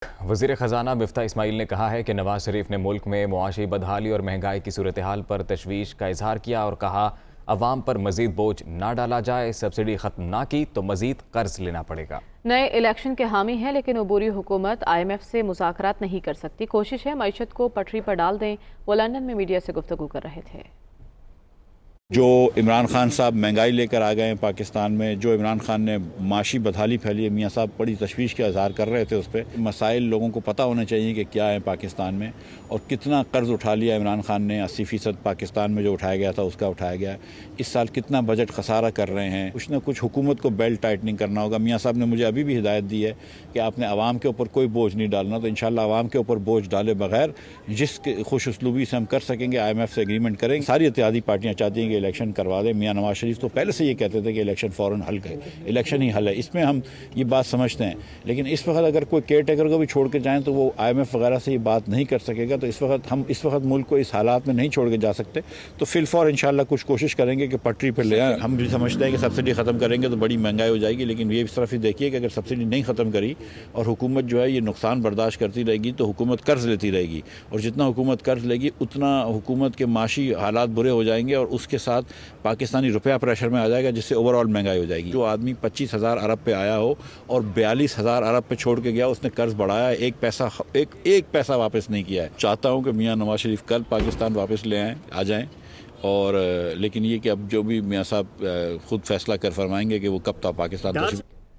वज़ीर ख़जाना मिफ्ता इस्माइल ने कहा है कि नवाज शरीफ ने मुल्क में मुआशी बदहाली और महंगाई की सूरत हाल पर तशवीश का इजहार किया और कहा अवाम पर मजीद बोझ ना डाला जाए, सब्सिडी ख़त्म ना की तो मजीद कर्ज लेना पड़ेगा। नए इलेक्शन के हामी हैं लेकिन अबूरी हुकूमत IMF से मुज़ाकरात नहीं कर सकती। कोशिश है मईशत को पटरी पर डाल दें। वो लंदन में मीडिया से गुफ्तगू कर रहे थे। जो इमरान खान साहब महंगाई लेकर आ गए हैं पाकिस्तान में, जो इमरान खान ने माशी बदहाली फैली है, मियाँ साहब बड़ी तशवीश का इजहार कर रहे थे उस पर। मसाइल लोगों को पता होने चाहिए कि क्या है पाकिस्तान में और कितना कर्ज उठा लिया इमरान खान ने। 80% पाकिस्तान में जो उठाया गया था उसका उठाया गया। इस साल कितना बजट खसारा कर रहे हैं। कुछ ना कुछ हुकूमत को बेल्ट टाइटनिंग करना होगा। मियाँ साहब ने मुझे अभी भी हिदायत दी है कि आपने आवाम के ऊपर कोई बोझ नहीं डालना, तो इंशाल्लाह आवाम के ऊपर बोझ डाले बगैर जिस खुश उसलूबी से हम कर सकेंगे IMF से एग्रीमेंट करेंगे। सारी इत्तेहादी पार्टियाँ चाहती हैं कि इलेक्शन करवा दें। मियाँ नवाज शरीफ तो पहले से ये कहते थे कि इलेक्शन फ़ौरन हल है, इलेक्शन ही हल है। इसमें हम ये बात समझते हैं, लेकिन इस वक्त अगर कोई केयर टेकर को भी छोड़ के जाएँ तो वो IMF वगैरह से ये बात नहीं कर सकेगा। तो इस वक्त मुल्क को इस हालात में नहीं छोड़ के जा सकते। तो फिलफौर इंशाल्लाह कुछ कोशिश करेंगे कि पटरी पर ले आए। हम भी समझते हैं कि सब्सिडी ख़त्म करेंगे तो बड़ी महंगाई हो जाएगी, लेकिन ये इस तरफ ही देखिए कि अगर सब्सिडी नहीं ख़त्म करी और हुकूमत जो है ये नुकसान बर्दाश्त करती रहेगी तो हुकूमत कर्ज लेती रहेगी, और जितना हुकूमत कर्ज लेगी उतना हुकूमत के माशी हालात बुरे हो जाएंगे और उसके साथ पाकिस्तानी रुपया प्रेशर में आ जाएगा, जिससे ओवरऑल महंगाई हो जाएगी। जो आदमी 25,000 अरब पे आया हो और 42,000 अरब पे छोड़ के गया, उसने कर्ज बढ़ाया, एक पैसा वापस नहीं किया है। चाहता हूँ कि मियाँ नवाज शरीफ कल पाकिस्तान वापस ले आएँ, आ जाएँ, और लेकिन ये कि अब जो भी मियाँ साहब खुद फैसला कर फरमाएंगे कि वो कब तक पाकिस्तान